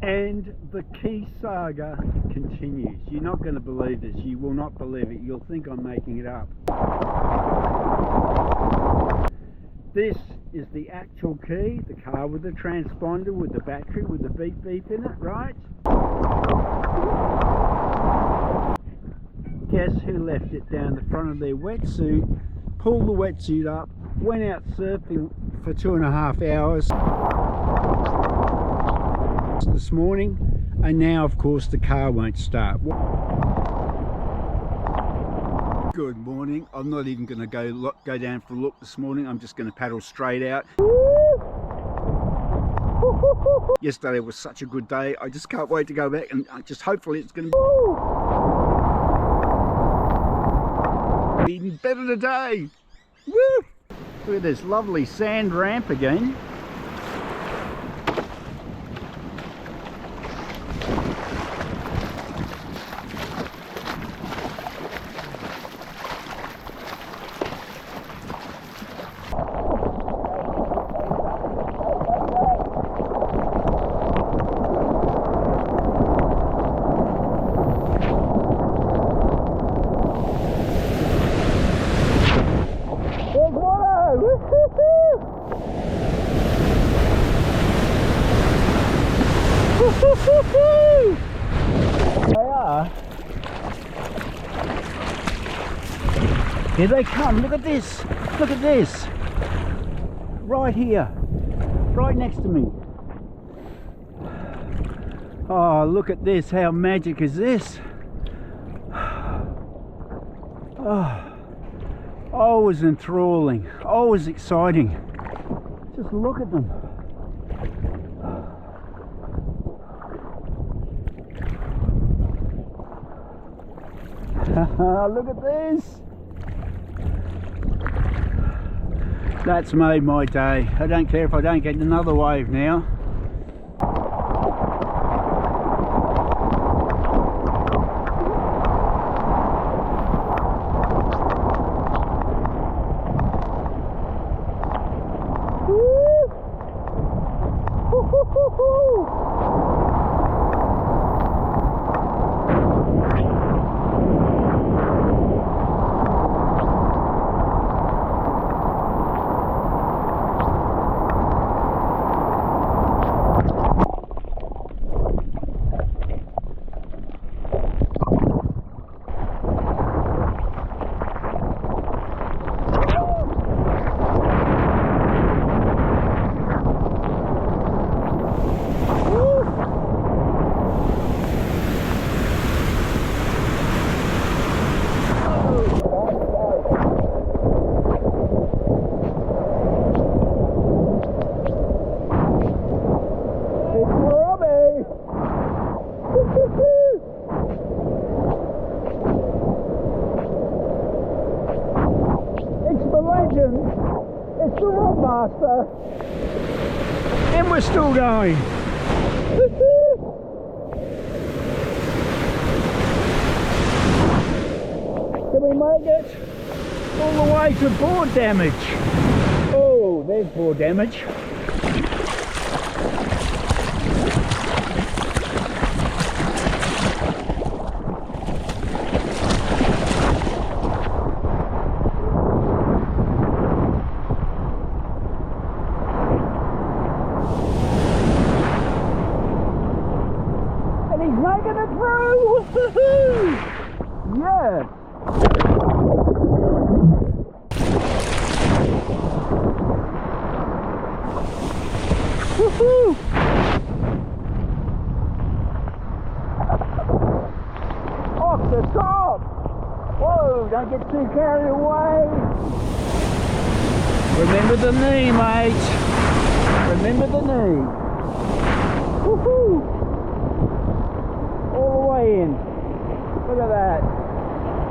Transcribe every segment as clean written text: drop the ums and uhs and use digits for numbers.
And the key saga continues. You're not going to believe this. You will not believe it. You'll think I'm making it up. This is the actual key, the car with the transponder, with the battery, with the beep beep in it, right? Guess who left it down the front of their wetsuit, pulled the wetsuit up, went out surfing for 2.5 hours this morning, and now of course the car won't start. Good morning. I'm not even going to go down for a look this morning. I'm just going to paddle straight out. Yesterday was such a good day. I just can't wait to go back, and just hopefully it's going to be even better today. Woo! Look at this lovely sand ramp again. They are. Here they come. Look at this. Look at this. Right here. Right next to me. Oh, look at this. How magic is this? Oh, always enthralling. Always exciting. Just look at them. Look at this. That's made my day. I don't care if I don't get another wave now. It's the Rockmaster, and we're still going. Can we make it all the way to board damage? Oh, there's board damage. Making it through! Woohoo! Yes! Woohoo! Off the top! Whoa, don't get too carried away! Remember the knee, mate! Remember the knee! Woohoo! All the way in. Look at that.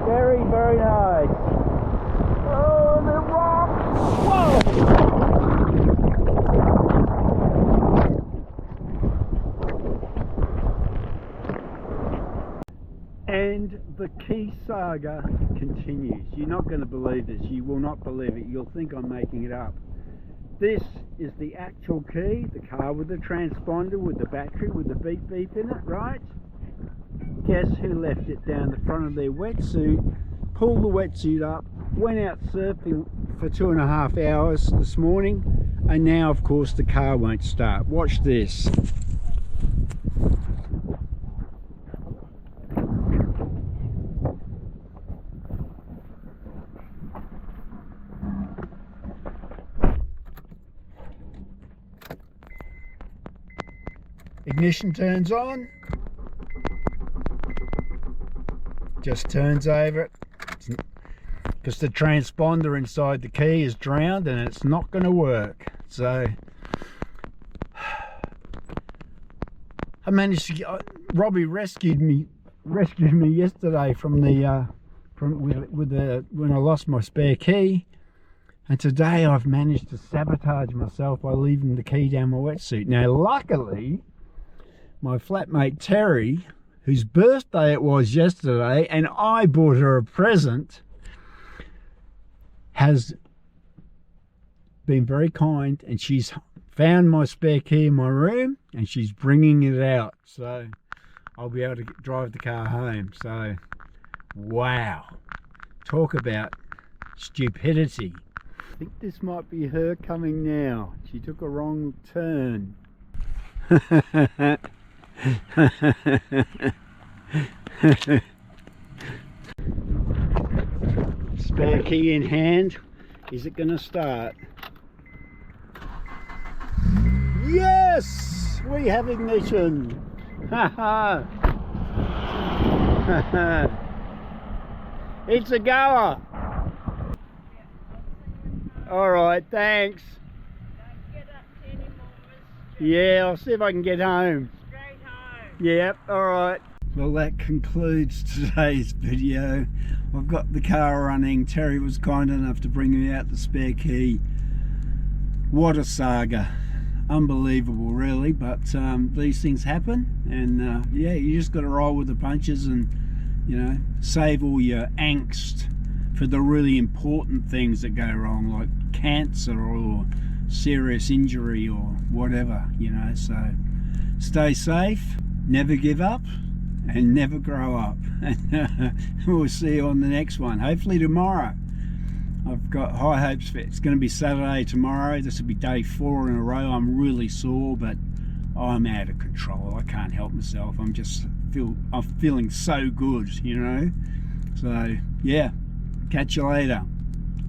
Very, very nice. Oh, the rocks! Whoa! And the key saga continues. You're not going to believe this. You will not believe it. You'll think I'm making it up. This is the actual key, the car with the transponder, with the battery, with the beep beep in it, right? Guess who left it down the front of their wetsuit, pulled the wetsuit up, went out surfing for 2.5 hours this morning, and now of course the car won't start. Watch this. Ignition turns on, just turns over because the transponder inside the key is drowned and it's not going to work. So I managed to get, Robbie rescued me yesterday from the when I lost my spare key, and today I've managed to sabotage myself by leaving the key down my wetsuit. Now luckily my flatmate Terry, whose birthday it was yesterday and I bought her a present, has been very kind, and she's found my spare key in my room and she's bringing it out, so I'll be able to drive the car home. So wow, talk about stupidity. I think this might be her coming now. She took a wrong turn. Spare key in hand. Is it going to start? Yes! We have ignition! It's a goer! Alright, thanks. Don't get up to any more mischief. Yeah, I'll see if I can get home. Straight home. Yep, alright. Well, that concludes today's video. I've got the car running. Terry was kind enough to bring me out the spare key. What a saga. Unbelievable, really, but these things happen, and yeah, you just got to roll with the punches and, you know, save all your angst for the really important things that go wrong, like cancer or serious injury or whatever, you know. So stay safe, never give up, and never grow up. And we'll see you on the next one, hopefully tomorrow. I've got high hopes for it. It's going to be Saturday tomorrow. This will be day 4 in a row. I'm really sore, but I'm out of control. I can't help myself. I'm feeling so good, you know. So yeah, catch you later.